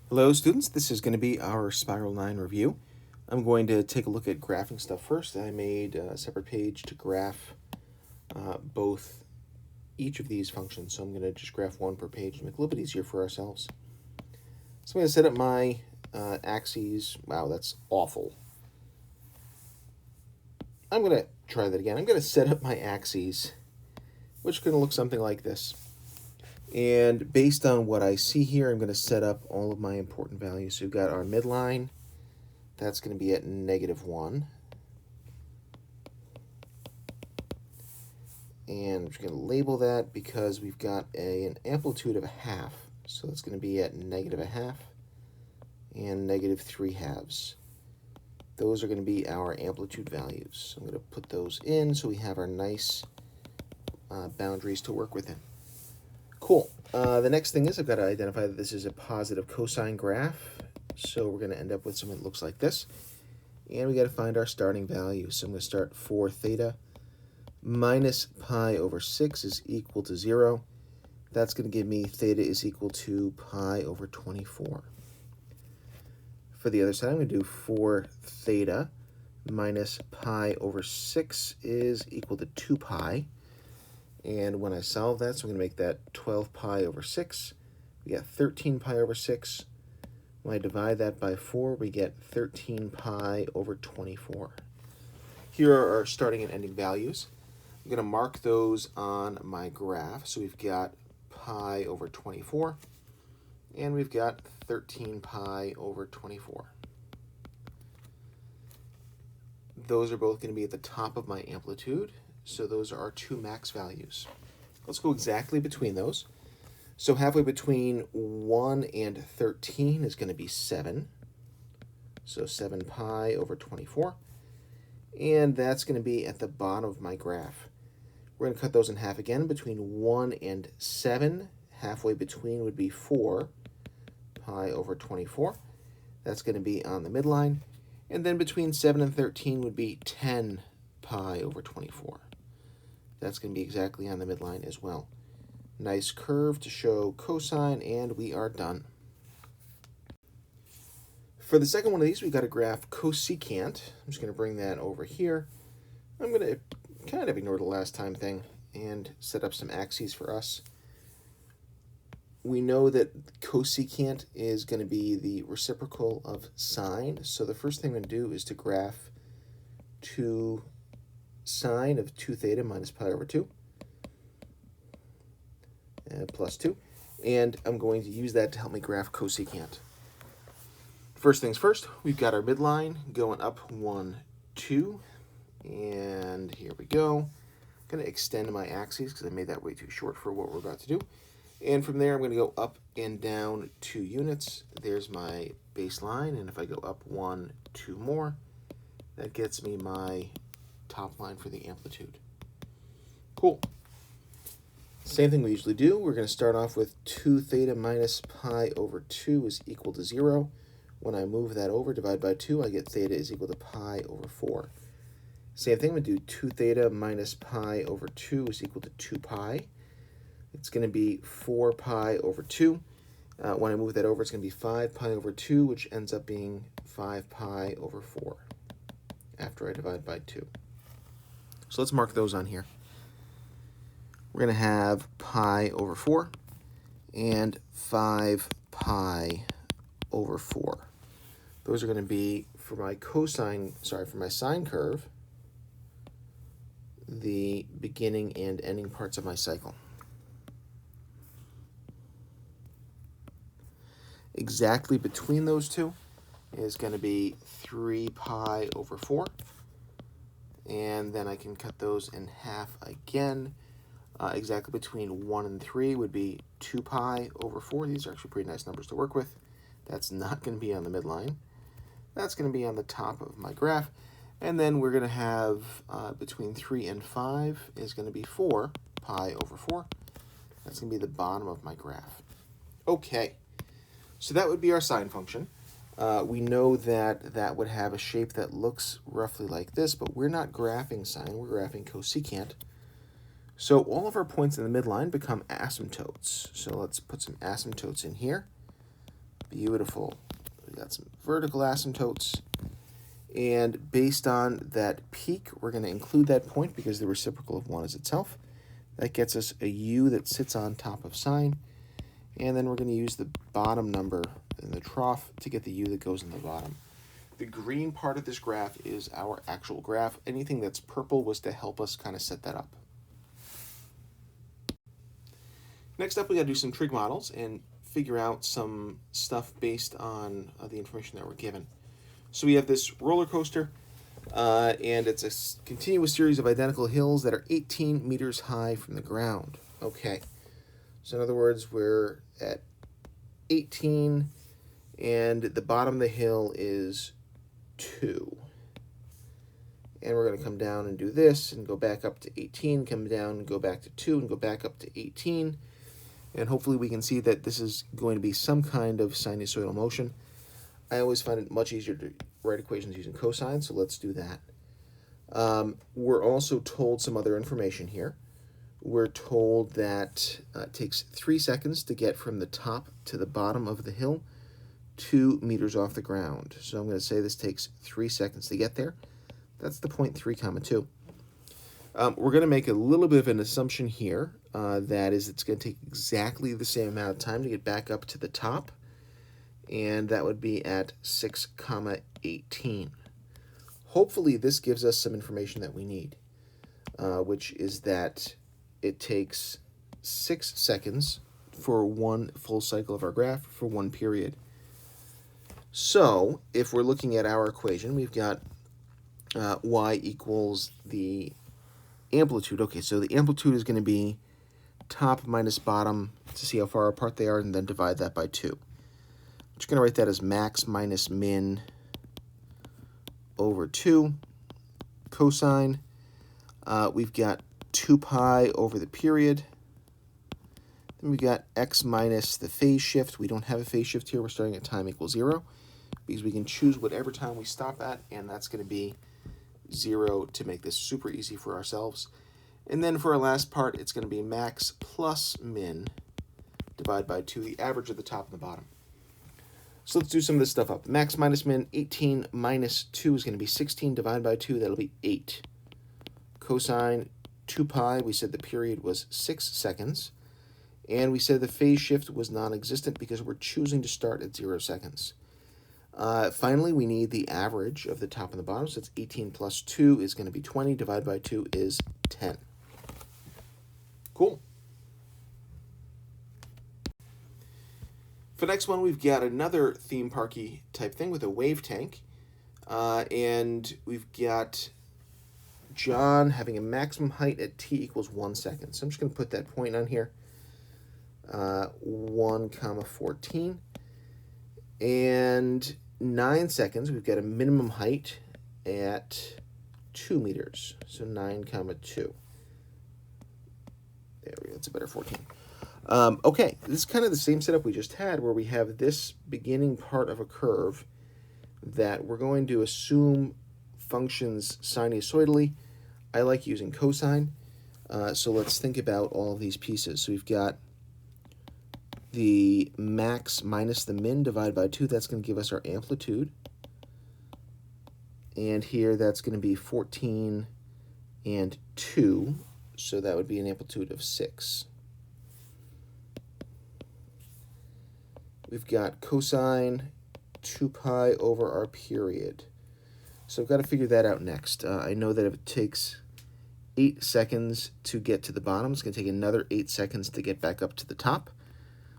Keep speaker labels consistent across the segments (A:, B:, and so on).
A: Hello students, this is going to be our Spiral 9 review. I'm going to take a look at graphing stuff first. I made a separate page to graph each of these functions, so I'm going to just graph one per page to make it a little bit easier for ourselves. So I'm going to set up my axes. Wow, that's awful. I'm going to try that again. I'm going to set up my axes, which are going to look something like this. And based on what I see here, I'm going to set up all of my important values. So we've got our midline. That's going to be at -1. And I'm just going to label that because we've got an amplitude of 1/2. So it's going to be at -1/2 and -3/2. Those are going to be our amplitude values. So I'm going to put those in so we have our nice boundaries to work within. Cool. The next thing is I've got to identify that this is a positive cosine graph. So we're going to end up with something that looks like this. And we got to find our starting value. So I'm going to start 4 theta minus pi over 6 is equal to 0. That's going to give me theta is equal to pi over 24. For the other side, I'm going to do 4 theta minus pi over 6 is equal to 2 pi. And when I solve that, so I'm going to make that 12 pi over 6. We get 13 pi over 6. When I divide that by 4, we get 13 pi over 24. Here are our starting and ending values. I'm going to mark those on my graph. So we've got pi over 24, and we've got 13 pi over 24. Those are both going to be at the top of my amplitude. So those are our two max values. Let's go exactly between those. So halfway between 1 and 13 is going to be 7. So 7 pi over 24. And that's going to be at the bottom of my graph. We're going to cut those in half again. Between 1 and 7, halfway between would be 4 pi over 24. That's going to be on the midline. And then between 7 and 13 would be 10 pi over 24. That's going to be exactly on the midline as well. Nice curve to show cosine, and we are done. For the second one of these, we've got to graph cosecant. I'm just going to bring that over here. I'm going to kind of ignore the last time thing and set up some axes for us. We know that cosecant is going to be the reciprocal of sine. So the first thing I'm going to do is to graph sine of 2 theta minus pi over 2 plus 2. And I'm going to use that to help me graph cosecant. First things first, we've got our midline going up 1, 2. And here we go. I'm going to extend my axes because I made that way too short for what we're about to do. And from there, I'm going to go up and down 2 units. There's my baseline. And if I go up 1, 2 more, that gets me my top line for the amplitude. Cool. Same thing we usually do. We're going to start off with 2 theta minus pi over 2 is equal to 0. When I move that over, divide by 2, I get theta is equal to pi over 4. Same thing, I'm going to do 2 theta minus pi over 2 is equal to 2 pi. It's going to be 4 pi over 2. When I move that over, it's going to be 5 pi over 2, which ends up being 5 pi over 4 after I divide by 2. So let's mark those on here. We're going to have pi over 4 and 5 pi over 4. Those are going to be, for my sine curve, the beginning and ending parts of my cycle. Exactly between those two is going to be 3 pi over 4. And then I can cut those in half again. Exactly between 1 and 3 would be 2 pi over 4. These are actually pretty nice numbers to work with. That's not going to be on the midline. That's going to be on the top of my graph. And then we're going to have between 3 and 5 is going to be 4 pi over 4. That's going to be the bottom of my graph. Okay, so that would be our sine function. We know that that would have a shape that looks roughly like this, but we're not graphing sine, we're graphing cosecant. So all of our points in the midline become asymptotes. So let's put some asymptotes in here. Beautiful. We got some vertical asymptotes. And based on that peak, we're going to include that point because the reciprocal of 1 is itself. That gets us a u that sits on top of sine. And then we're going to use the bottom number in the trough to get the u that goes in the bottom. The green part of this graph is our actual graph. Anything that's purple was to help us kind of set that up. Next up, we got to do some trig models and figure out some stuff based on the information that we're given. So we have this roller coaster, and it's a continuous series of identical hills that are 18 meters high from the ground. Okay, so in other words, we're at 18, and the bottom of the hill is 2. And we're going to come down and do this, and go back up to 18, come down and go back to 2, and go back up to 18. And hopefully we can see that this is going to be some kind of sinusoidal motion. I always find it much easier to write equations using cosine, so let's do that. We're also told some other information here. We're told that it takes 3 seconds to get from the top to the bottom of the hill, 2 meters off the ground. So I'm going to say this takes 3 seconds to get there. That's the point 3, 2. We're going to make a little bit of an assumption here. That is, it's going to take exactly the same amount of time to get back up to the top. And that would be at 6, 18. Hopefully this gives us some information that we need, which is that it takes 6 seconds for 1 full cycle of our graph for 1 period. So if we're looking at our equation, we've got y equals the amplitude. Okay, so the amplitude is going to be top minus bottom to see how far apart they are, and then divide that by 2. I'm just going to write that as max minus min over 2 cosine. We've got 2 pi over the period. Then we got x minus the phase shift. We don't have a phase shift here. We're starting at time equals 0 because we can choose whatever time we stop at, and that's going to be 0 to make this super easy for ourselves. And then for our last part, it's going to be max plus min divided by 2, the average of the top and the bottom. So let's do some of this stuff up. Max minus min, 18 minus 2 is going to be 16 divided by 2. That'll be 8. Cosine 2 pi, we said the period was 6 seconds. And we said the phase shift was non-existent because we're choosing to start at 0 seconds. Finally, we need the average of the top and the bottom. So it's 18 plus 2 is going to be 20. Divided by 2 is 10. Cool. For the next one, we've got another theme parky type thing with a wave tank. And we've got John having a maximum height at t equals 1 second. So I'm just going to put that point on here. 1, 14. And 9 seconds, we've got a minimum height at 2 meters. So 9, 2. There we go. That's a better 14. Okay, this is kind of the same setup we just had, where we have this beginning part of a curve that we're going to assume functions sinusoidally. I like using cosine, so let's think about all of these pieces. So we've got the max minus the min divided by 2. That's going to give us our amplitude. And here that's going to be 14 and 2, so that would be an amplitude of 6. We've got cosine 2 pi over our period. So I've got to figure that out next. I know that if it takes 8 seconds to get to the bottom, it's going to take another 8 seconds to get back up to the top.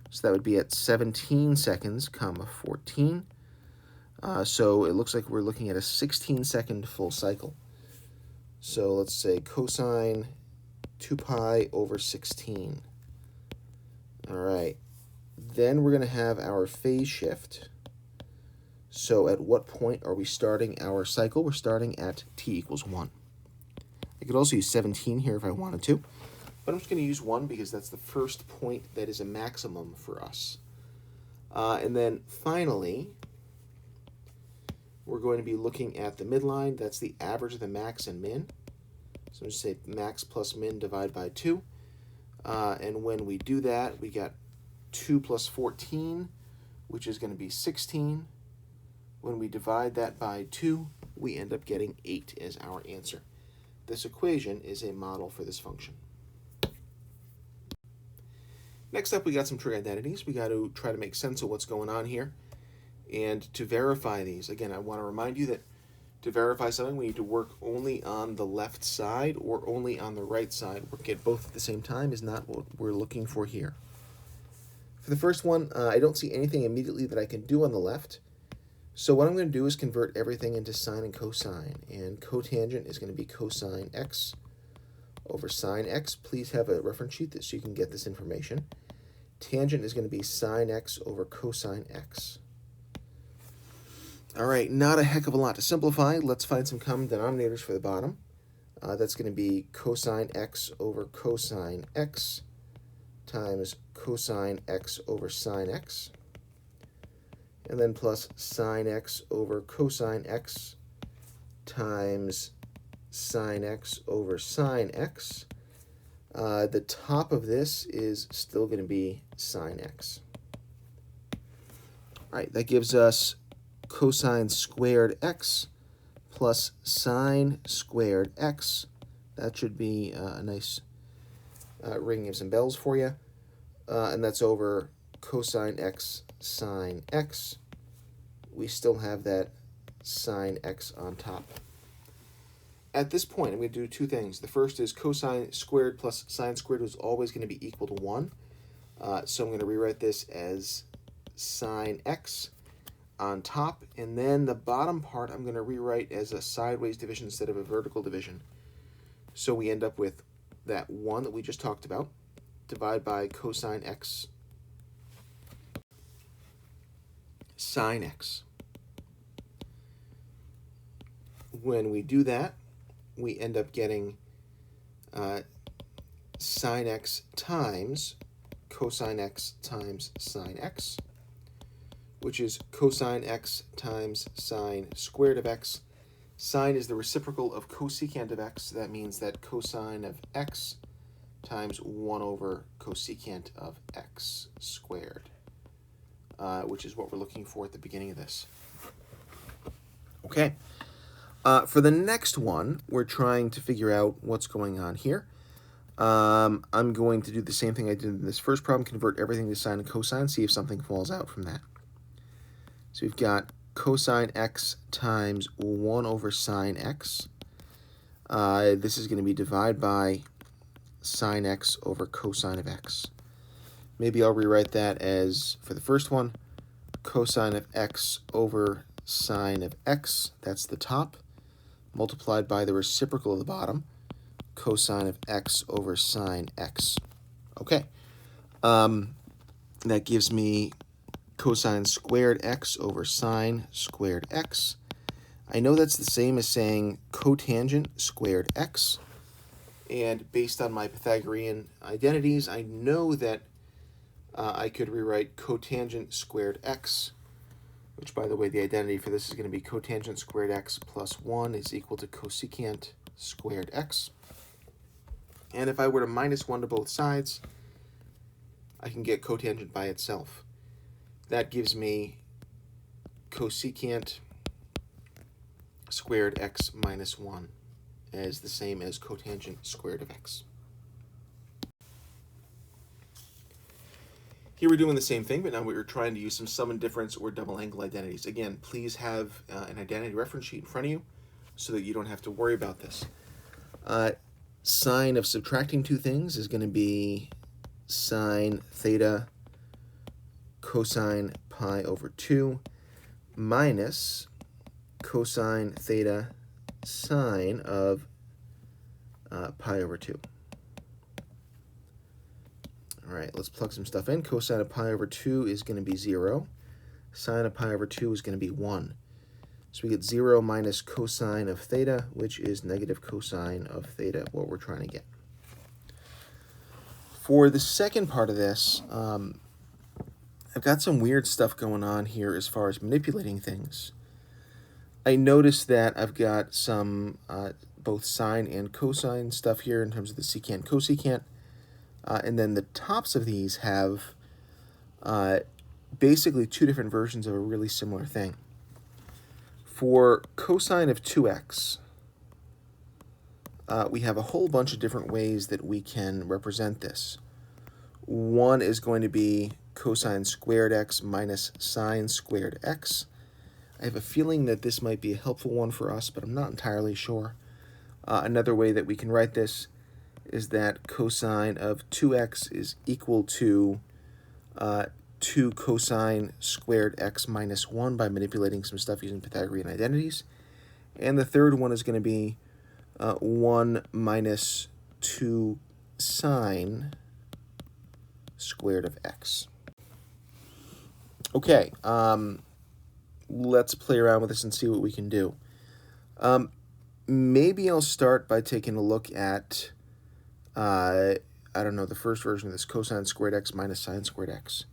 A: So that would be at 17 seconds, 14. So it looks like we're looking at a 16-second full cycle. So let's say cosine 2 pi over 16. All right. Then we're going to have our phase shift. So at what point are we starting our cycle? We're starting at t equals 1. I could also use 17 here if I wanted to, but I'm just going to use 1 because that's the first point that is a maximum for us. And then finally, we're going to be looking at the midline. That's the average of the max and min. So I'm just say max plus min divided by 2. And when we do that, we got 2 plus 14, which is going to be 16. When we divide that by 2, we end up getting 8 as our answer. This equation is a model for this function. Next up, we got some trig identities. We got to try to make sense of what's going on here. And to verify these, again, I want to remind you that to verify something, we need to work only on the left side or only on the right side. Working at both at the same time is not what we're looking for here. For the first one, I don't see anything immediately that I can do on the left. So what I'm going to do is convert everything into sine and cosine. And cotangent is going to be cosine x over sine x. Please have a reference sheet so you can get this information. Tangent is going to be sine x over cosine x. All right, not a heck of a lot to simplify. Let's find some common denominators for the bottom. That's going to be cosine x over cosine x times cosine x over sine x. And then plus sine x over cosine x times sine x over sine x. The top of this is still going to be sine x. All right, that gives us cosine squared x plus sine squared x. That should be a nice ringing of some bells for you. And that's over cosine x sine x. We still have that sine x on top. At this point, I'm going to do two things. The first is cosine squared plus sine squared is always going to be equal to 1. So I'm going to rewrite this as sine x on top. And then the bottom part I'm going to rewrite as a sideways division instead of a vertical division. So we end up with that 1 that we just talked about. Divide by cosine x sine x. When we do that, we end up getting sine x times cosine x times sine x, which is cosine x times sine squared of x. Sine is the reciprocal of cosecant of x. That means that cosine of x times 1 over cosecant of x squared, which is what we're looking for at the beginning of this. Okay. For the next one, we're trying to figure out what's going on here. I'm going to do the same thing I did in this first problem, convert everything to sine and cosine, see if something falls out from that. So we've got cosine x times 1 over sine x. This is going to be divided by sine x over cosine of x. Maybe I'll rewrite that as, for the first one, cosine of x over sine of x, that's the top, multiplied by the reciprocal of the bottom, cosine of x over sine x. Okay. That gives me cosine squared x over sine squared x. I know that's the same as saying cotangent squared x. And based on my Pythagorean identities, I know that I could rewrite cotangent squared x, which, by the way, the identity for this is going to be cotangent squared x plus 1 is equal to cosecant squared x. And if I were to minus 1 to both sides, I can get cotangent by itself. That gives me cosecant squared x minus 1 as the same as cotangent squared of x. Here we're doing the same thing, but now we're trying to use some sum and difference or double angle identities. Again, please have an identity reference sheet in front of you so that you don't have to worry about this. Sine of subtracting two things is going to be sine theta cosine pi over 2 minus cosine theta sine of pi over 2. All right, let's plug some stuff in. Cosine of pi over 2 is going to be 0. Sine of pi over 2 is going to be 1. So we get 0 minus cosine of theta, which is negative cosine of theta, what we're trying to get. For the second part of this, I've got some weird stuff going on here as far as manipulating things. I noticed that I've got some both sine and cosine stuff here in terms of the secant, cosecant. And then the tops of these have basically two different versions of a really similar thing. For cosine of 2x, we have a whole bunch of different ways that we can represent this. One is going to be cosine squared x minus sine squared x. I have a feeling that this might be a helpful one for us, but I'm not entirely sure. Another way that we can write this is that cosine of 2x is equal to 2 cosine squared x minus 1 by manipulating some stuff using Pythagorean identities. And the third one is going to be 1 minus 2 sine squared of x. Okay, let's play around with this and see what we can do. Maybe I'll start by taking a look at, I don't know, the first version of this, cosine squared x minus sine squared x.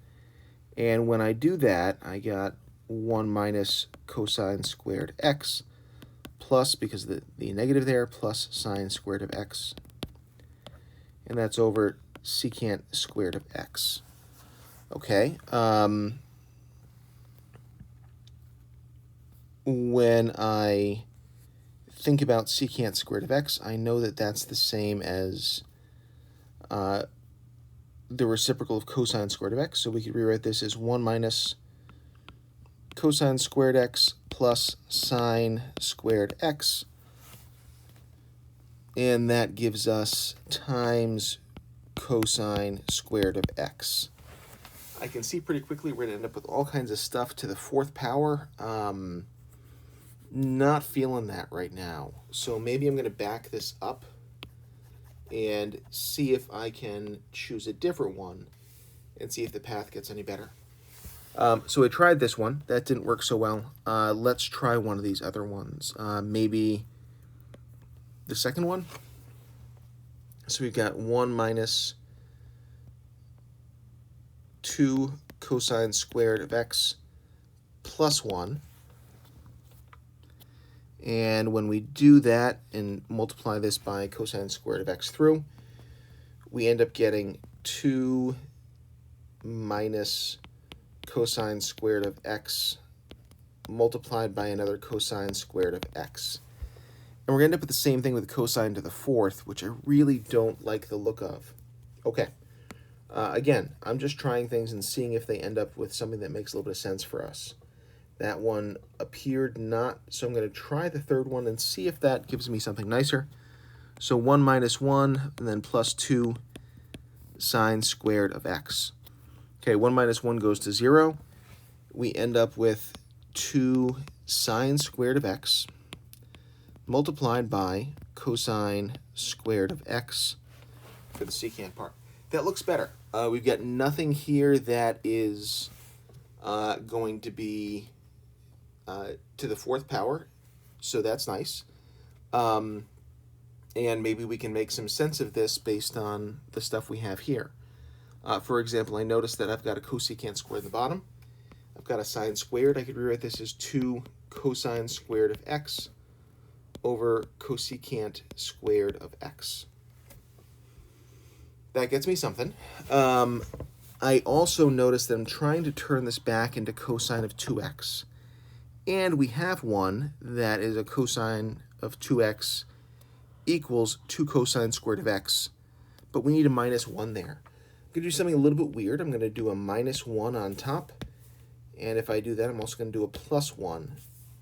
A: And when I do that, I got 1 minus cosine squared x plus, because of the negative there, plus sine squared of x. And that's over secant squared of x. Okay. When I think about secant squared of x, I know that that's the same as the reciprocal of cosine squared of x, so we could rewrite this as 1 minus cosine squared x plus sine squared x, and that gives us times cosine squared of x. I can see pretty quickly we're going to end up with all kinds of stuff to the 4th power. Not feeling that right now, so maybe I'm going to back this up and see if I can choose a different one and see if the path gets any better. So I tried this one. That didn't work so well. Let's try one of these other ones. Maybe the second one. So we've got 1 minus 2 cosine squared of x plus 1. And when we do that and multiply this by cosine squared of x through, we end up getting 2 minus cosine squared of x multiplied by another cosine squared of x. And we're going to end up with the same thing with cosine to the 4th, which I really don't like the look of. Okay. Again, I'm just trying things and seeing if they end up with something that makes a little bit of sense for us. That one appeared not, so I'm going to try the third one and see if that gives me something nicer. So 1 minus 1, and then plus 2 sine squared of x. Okay, 1 minus 1 goes to 0. We end up with 2 sine squared of x multiplied by cosine squared of x for the secant part. That looks better. We've got nothing here that is going to be to the 4th power, so that's nice. And maybe we can make some sense of this based on the stuff we have here. For example, I noticed that I've got a cosecant squared in the bottom. I've got a sine squared. I could rewrite this as 2 cosine squared of x over cosecant squared of x. That gets me something. I also noticed that I'm trying to turn this back into cosine of 2x. And we have one that is a cosine of 2x equals 2 cosine squared of x. But we need a minus 1 there. I'm going to do something a little bit weird. I'm going to do a minus 1 on top. And if I do that, I'm also going to do a plus 1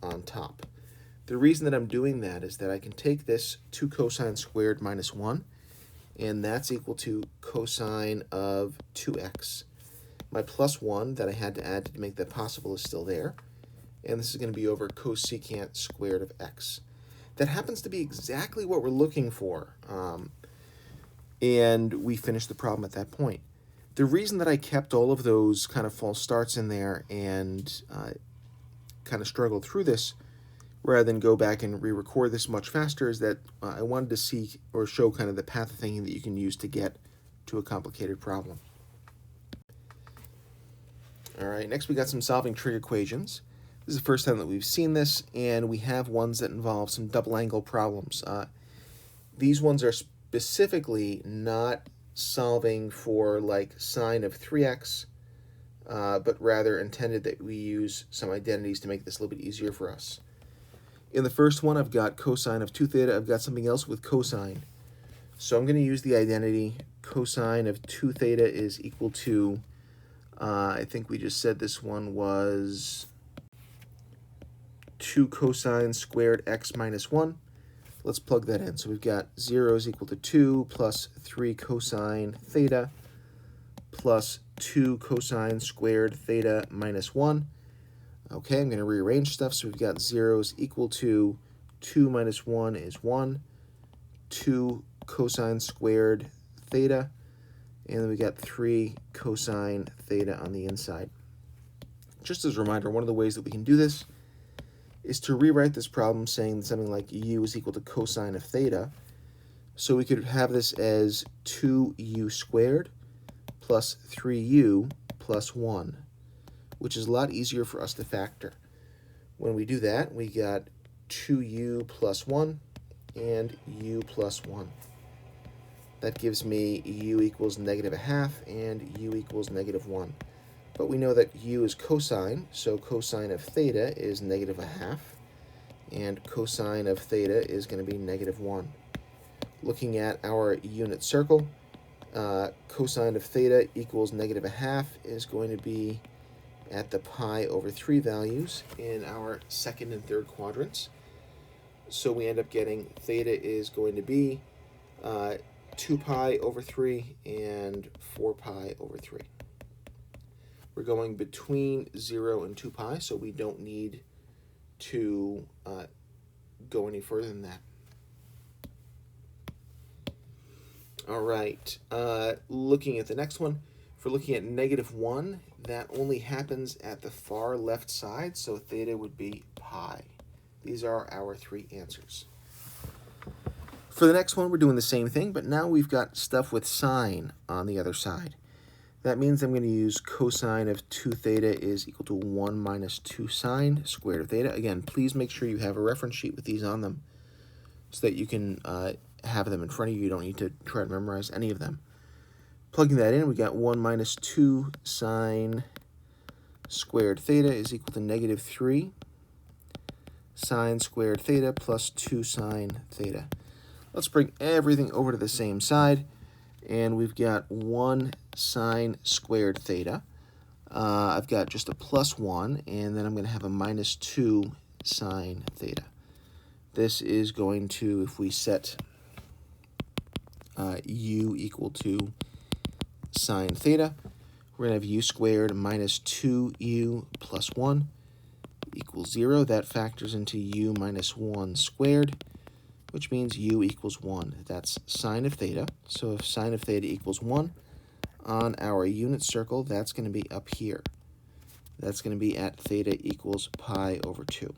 A: on top. The reason that I'm doing that is that I can take this 2 cosine squared minus 1, and that's equal to cosine of 2x. My plus 1 that I had to add to make that possible is still there. And this is going to be over cosecant squared of x. That happens to be exactly what we're looking for. And we finished the problem at that point. The reason that I kept all of those kind of false starts in there and kind of struggled through this rather than go back and re-record this much faster is that I wanted to see or show kind of the path of thinking that you can use to get to a complicated problem. All right, next we got some solving trig equations. This is the first time that we've seen this, and we have ones that involve some double angle problems. These ones are specifically not solving for like sine of 3x but rather intended that we use some identities to make this a little bit easier for us. In the first one, I've got cosine of 2 theta. I've got something else with cosine. So I'm going to use the identity cosine of 2 theta is equal to, I think we just said this one was 2 cosine squared x minus 1. Let's plug that in. So we've got 0 is equal to 2 plus 3 cosine theta plus 2 cosine squared theta minus 1. Okay, I'm going to rearrange stuff. So we've got 0 is equal to 2 minus 1 is 1, 2 cosine squared theta, and then we got 3 cosine theta on the inside. Just as a reminder, one of the ways that we can do this is to rewrite this problem saying something like u is equal to cosine of theta. So we could have this as 2u squared plus 3u plus 1, which is a lot easier for us to factor. When we do that, we got 2u plus 1 and u plus 1. That gives me u equals negative a half and u equals negative 1. But we know that u is cosine, so cosine of theta is negative a half, and cosine of theta is going to be negative 1. Looking at our unit circle, cosine of theta equals negative a half is going to be at the pi over 3 values in our second and third quadrants. So we end up getting theta is going to be 2 pi over 3 and 4 pi over 3. We're going between 0 and 2 pi, so we don't need to go any further than that. All right, looking at the next one, if we're looking at negative 1, that only happens at the far left side, so theta would be pi. These are our 3 answers. For the next one, we're doing the same thing, but now we've got stuff with sine on the other side. That means I'm going to use cosine of 2 theta is equal to 1 minus 2 sine squared of theta. Again, please make sure you have a reference sheet with these on them so that you can have them in front of you. You don't need to try to memorize any of them. Plugging that in, we got 1 minus 2 sine squared theta is equal to negative 3 sine squared theta plus 2 sine theta. Let's bring everything over to the same side, and we've got 1 sine squared theta. I've got just a plus 1, and then I'm going to have a minus 2 sine theta. This is going to, if we set u equal to sine theta, we're going to have u squared minus 2u plus 1 equals 0. That factors into u minus 1 squared, which means u equals 1. That's sine of theta. So if sine of theta equals 1, on our unit circle, that's going to be up here. That's going to be at theta equals pi over 2.